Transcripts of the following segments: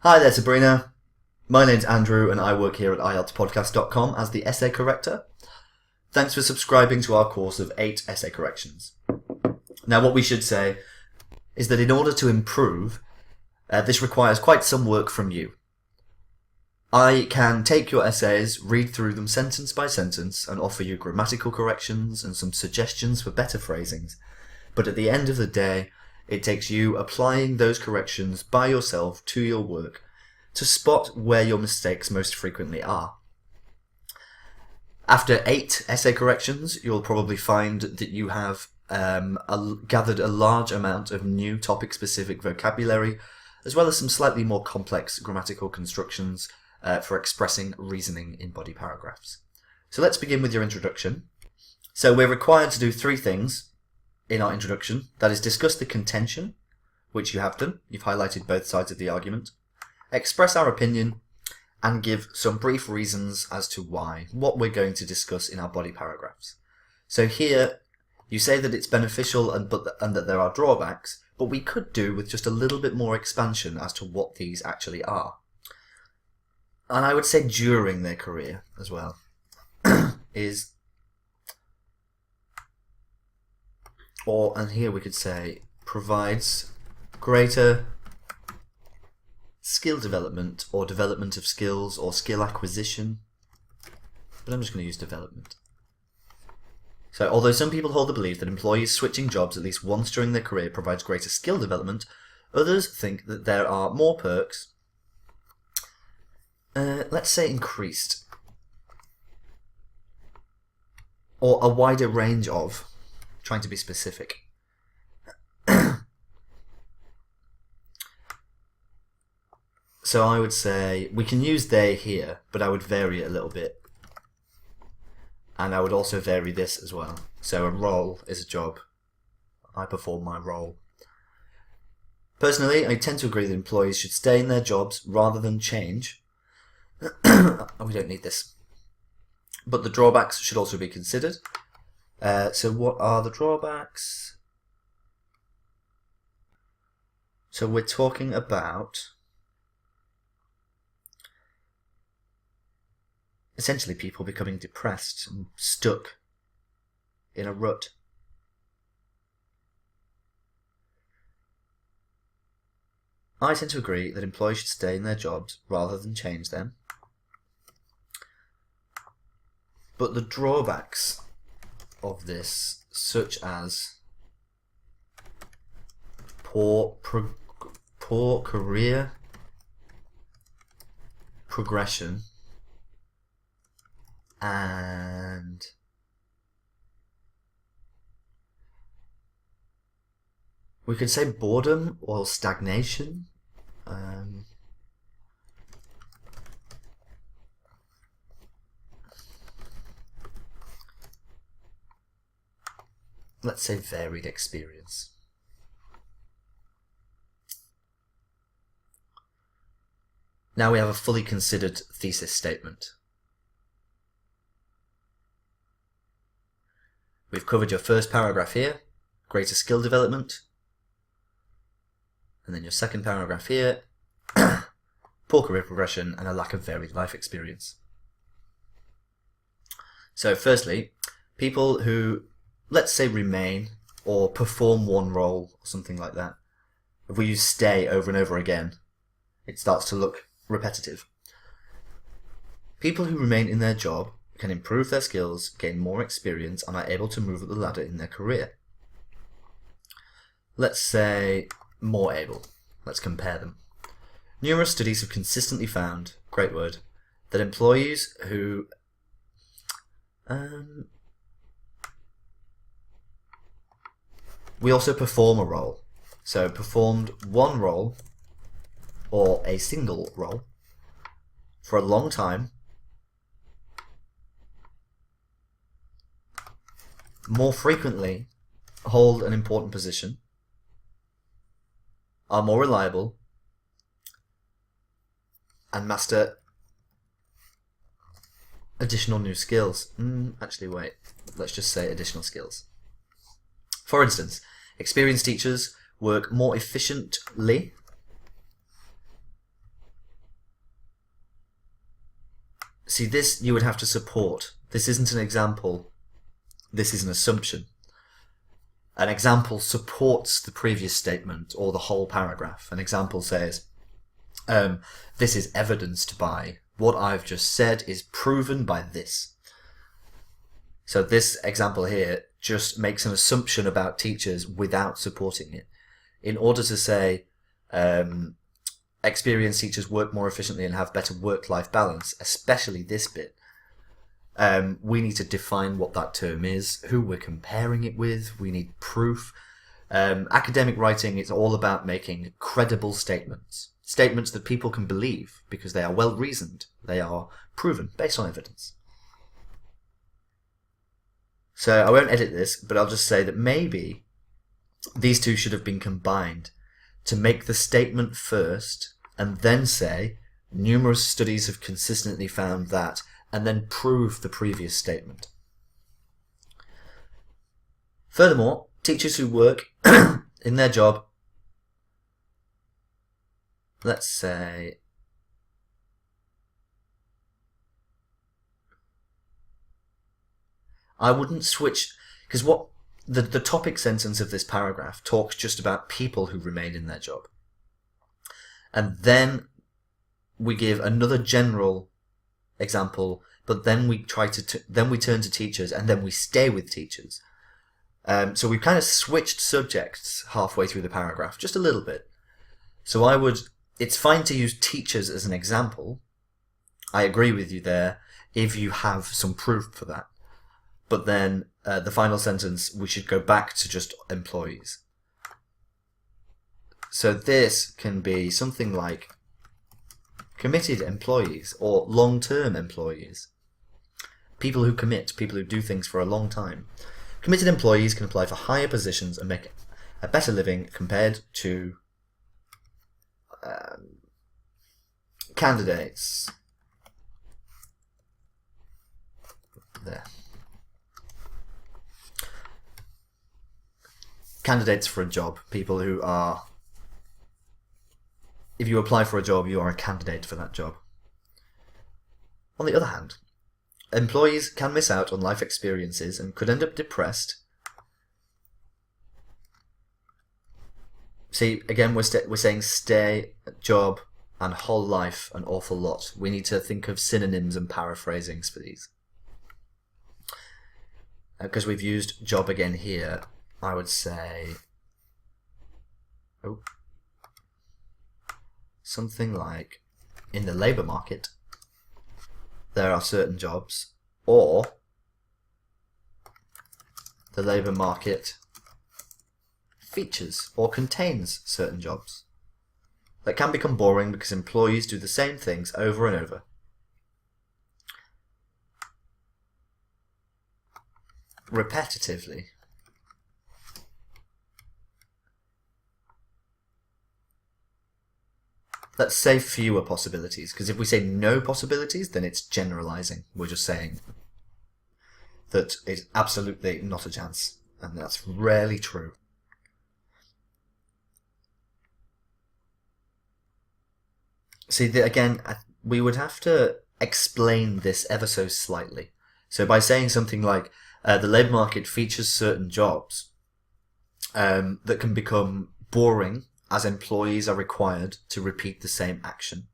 Hi there, Sabrina. My name's Andrew and I work here at IELTSpodcast.com as the essay corrector. Thanks for subscribing to our course of 8 essay corrections. Now, what we should say is that in order to improve, this requires quite some work from you. I can take your essays, read through them sentence by sentence, and offer you grammatical corrections and some suggestions for better phrasings. But at the end of the day, it takes you applying those corrections by yourself to your work to spot where your mistakes most frequently are. After 8 essay corrections, you'll probably find that you have gathered a large amount of new topic-specific vocabulary, as well as some slightly more complex grammatical constructions for expressing reasoning in body paragraphs. So let's begin with your introduction. So we're required to do 3 things in our introduction. That is, discuss the contention, which you have done. You've highlighted both sides of the argument. Express our opinion, and give some brief reasons as to why, what we're going to discuss in our body paragraphs. So here, you say that it's beneficial and that there are drawbacks, but we could do with just a little bit more expansion as to what these actually are. And I would say during their career as well, and here we could say, provides greater skill development or development of skills or skill acquisition. But I'm just going to use development. So, although some people hold the belief that employees switching jobs at least once during their career provides greater skill development, others think that there are more perks, let's say increased, or a wider range of, trying to be specific. So I would say, we can use they here, but I would vary it a little bit. And I would also vary this as well. So a role is a job. I perform my role. Personally, I tend to agree that employees should stay in their jobs rather than change. We don't need this. But the drawbacks should also be considered. So what are the drawbacks? So we're talking about essentially people becoming depressed and stuck in a rut. I tend to agree that employees should stay in their jobs rather than change them. But the drawbacks of this, such as poor career progression and we could say boredom or stagnation. Let's say varied experience. Now we have a fully considered thesis statement. We've covered your first paragraph here, greater skill development, and then your second paragraph here, poor career progression and a lack of varied life experience. So firstly, people who, let's say, remain or perform one role or something like that. If we use stay over and over again, it starts to look repetitive. People who remain in their job can improve their skills, gain more experience, and are able to move up the ladder in their career. Let's say more able. Let's compare them. Numerous studies have consistently found, great word, that employees who we also perform a role. So performed one role or a single role for a long time more frequently hold an important position, are more reliable, and master additional new skills. Actually, wait. Let's just say additional skills. For instance, experienced teachers work more efficiently see, this you would have to support. This isn't an example. This is an assumption. An example supports the previous statement or the whole paragraph. An example says, this is evidenced by, what I've just said is proven by this. So this example here just makes an assumption about teachers without supporting it. In order to say, experienced teachers work more efficiently and have better work-life balance, especially this bit, we need to define what that term is, who we're comparing it with, we need proof. Academic writing is all about making credible statements. Statements that people can believe because they are well reasoned, they are proven based on evidence. So I won't edit this, but I'll just say that maybe these two should have been combined to make the statement first and then say, numerous studies have consistently found that, and then prove the previous statement. Furthermore, teachers who work in their job, let's say, I wouldn't switch, because what the topic sentence of this paragraph talks just about people who remain in their job. And then we give another general example, but then we then we turn to teachers, and then we stay with teachers. So we've kind of switched subjects halfway through the paragraph, just a little bit. So it's fine to use teachers as an example. I agree with you there, if you have some proof for that. But then the final sentence, we should go back to just employees. So this can be something like committed employees or long-term employees. People who commit, people who do things for a long time. Committed employees can apply for higher positions and make a better living compared to candidates. There. Candidates for a job, people who are, if you apply for a job, you are a candidate for that job. On the other hand, employees can miss out on life experiences and could end up depressed. See, again, we're saying stay, job, and whole life an awful lot. We need to think of synonyms and paraphrasings for these. Because we've used job again here, I would say, something like, in the labour market, there are certain jobs, or the labour market features or contains certain jobs that can become boring because employees do the same things over and over. Repetitively. Let's say fewer possibilities, because if we say no possibilities, then it's generalizing. We're just saying that it's absolutely not a chance, and that's rarely true. See, again, we would have to explain this ever so slightly. So by saying something like, the labour market features certain jobs that can become boring as employees are required to repeat the same action,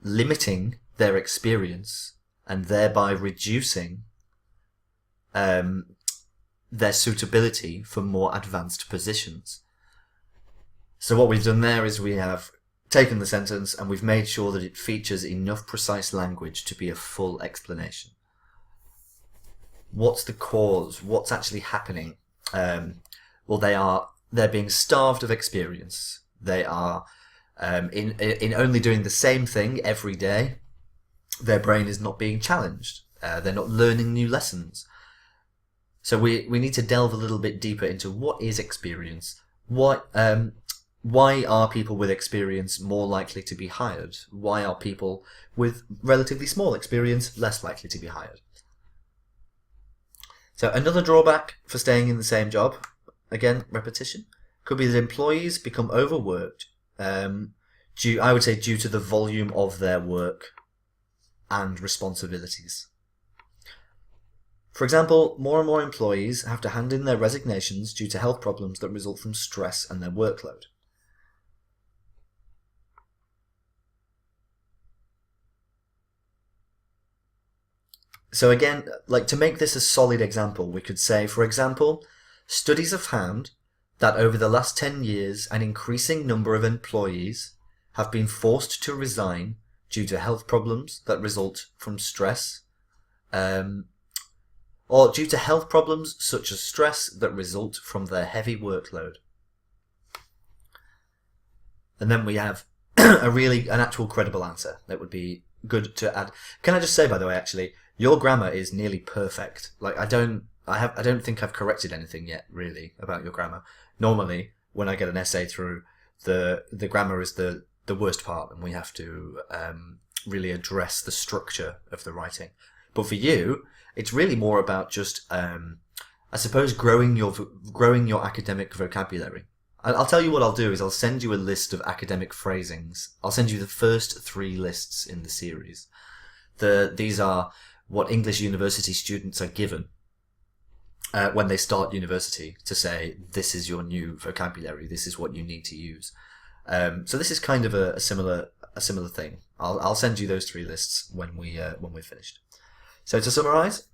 limiting their experience and thereby reducing their suitability for more advanced positions. So what we've done there is we have taken the sentence and we've made sure that it features enough precise language to be a full explanation. What's the cause? What's actually happening? Well, they're being starved of experience. They are in only doing the same thing every day. Their brain is not being challenged. They're not learning new lessons. So we need to delve a little bit deeper into what is experience. Why are people with experience more likely to be hired? Why are people with relatively small experience less likely to be hired? So another drawback for staying in the same job, again, repetition, could be that employees become overworked I would say due to the volume of their work and responsibilities. For example, more and more employees have to hand in their resignations due to health problems that result from stress and their workload. So again, like to make this a solid example, we could say, for example, studies have found that over the last 10 years, an increasing number of employees have been forced to resign due to health problems that result from stress, or due to health problems such as stress that result from their heavy workload. And then we have an actual credible answer that would be good to add. Can I just say, by the way, actually, your grammar is nearly perfect. Like I don't think I've corrected anything yet, really, about your grammar. Normally, when I get an essay through, the grammar is the worst part, and we have to really address the structure of the writing. But for you, it's really more about just, I suppose, growing your academic vocabulary. I'll tell you what I'll do is I'll send you a list of academic phrasings. I'll send you the first 3 lists in the series. These are what English university students are given when they start university, to say, this is your new vocabulary, this is what you need to use. So this is kind of a similar thing. I'll send you those 3 lists when we're finished. So to summarise,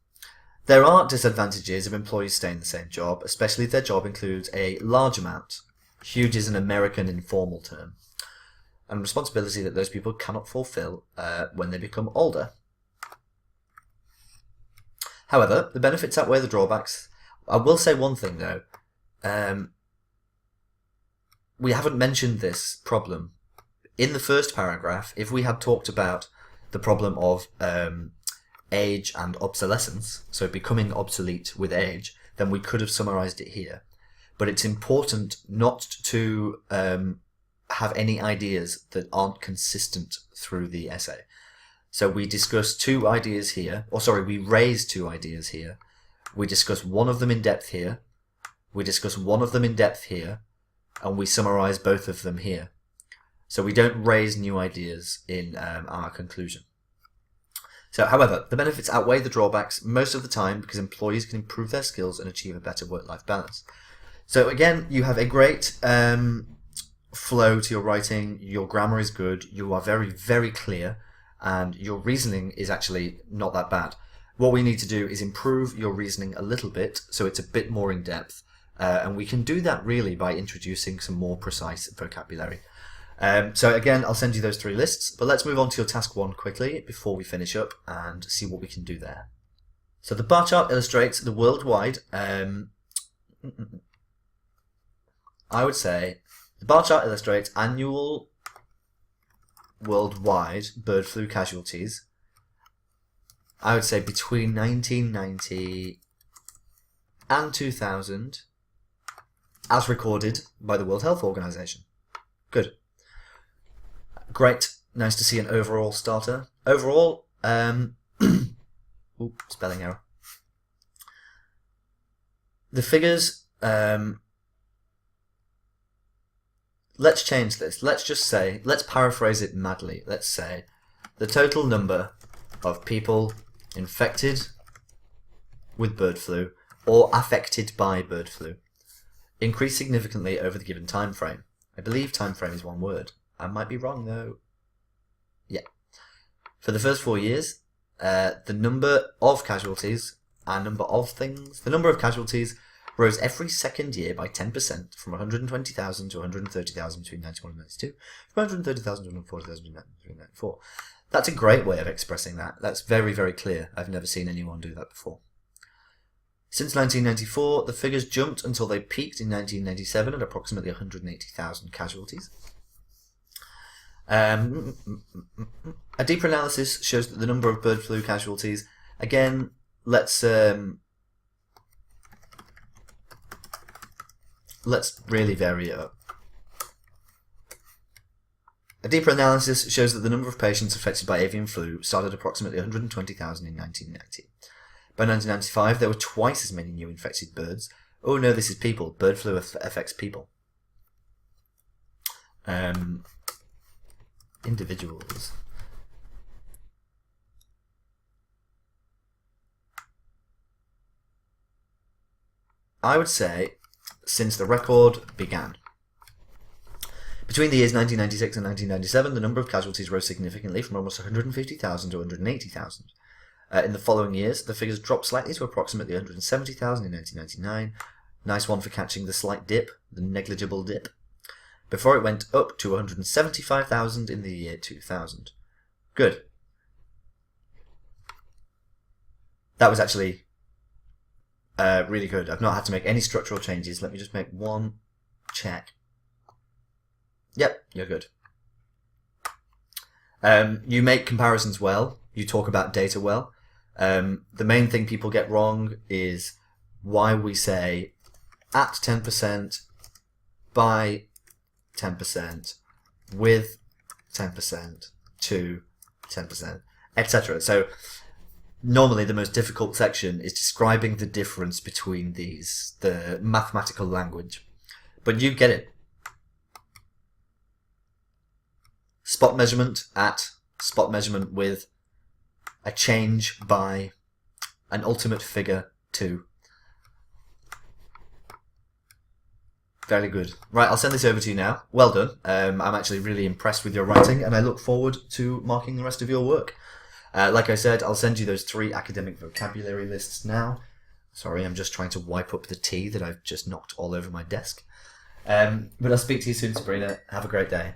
there are disadvantages of employees staying in the same job, especially if their job includes a large amount. Huge is an American informal term, and responsibility that those people cannot fulfill when they become older. However, the benefits outweigh the drawbacks. I will say one thing though. We haven't mentioned this problem. In the first paragraph, if we had talked about the problem of age and obsolescence, so becoming obsolete with age, then we could have summarized it here. But it's important not to have any ideas that aren't consistent through the essay. So we discuss 2 ideas here, we raise 2 ideas here. We discuss one of them in depth here. We discuss one of them in depth here. And we summarize both of them here. So we don't raise new ideas in our conclusion. So, however, the benefits outweigh the drawbacks most of the time because employees can improve their skills and achieve a better work-life balance. So again, you have a great flow to your writing. Your grammar is good. You are very, very clear. And your reasoning is actually not that bad. What we need to do is improve your reasoning a little bit so it's a bit more in depth. And we can do that really by introducing some more precise vocabulary. So again, I'll send you those 3 lists, but let's move on to your task 1 quickly before we finish up and see what we can do there. So the bar chart illustrates the worldwide, I would say, the bar chart illustrates annual worldwide bird flu casualties, I would say between 1990 and 2000, as recorded by the World Health Organization. Good. Great. Nice to see an overall starter. Overall, spelling error. The figures, let's change this. Let's just say, let's paraphrase it madly. Let's say the total number of people infected with bird flu or affected by bird flu increased significantly over the given time frame. I believe time frame is 1 word. I might be wrong though. Yeah. For the first 4 years, the number of casualties and number of things, the number of casualties rose every second year by 10% from 120,000 to 130,000 between 91 and 92, from 130,000 to 140,000 between 1994. That's a great way of expressing that. That's very, very clear. I've never seen anyone do that before. Since 1994, the figures jumped until they peaked in 1997 at approximately 180,000 casualties. A deeper analysis shows that the number of bird flu casualties, again, let's really vary it up. A deeper analysis shows that the number of patients affected by avian flu started at approximately 120,000 in 1990. By 1995, there were twice as many new infected birds. Oh no, this is people. Bird flu affects people. individuals. I would say since the record began. Between the years 1996 and 1997, the number of casualties rose significantly from almost 150,000 to 180,000. In the following years, the figures dropped slightly to approximately 170,000 in 1999. Nice one for catching the slight dip, the negligible dip. Before it went up to 175,000 in the year 2000. Good. That was actually really good. I've not had to make any structural changes. Let me just make one check. Yep, you're good. You make comparisons well. You talk about data well. The main thing people get wrong is why we say at 10%, by 10%, with 10%, to 10%, etc. So normally the most difficult section is describing the difference between these, the mathematical language. But you get it. Spot measurement at, spot measurement with, a change by, an ultimate figure to. Very good. Right, I'll send this over to you now. Well done. I'm actually really impressed with your writing, and I look forward to marking the rest of your work. Like I said, I'll send you those 3 academic vocabulary lists now. Sorry, I'm just trying to wipe up the tea that I've just knocked all over my desk. But I'll speak to you soon, Sabrina. Have a great day.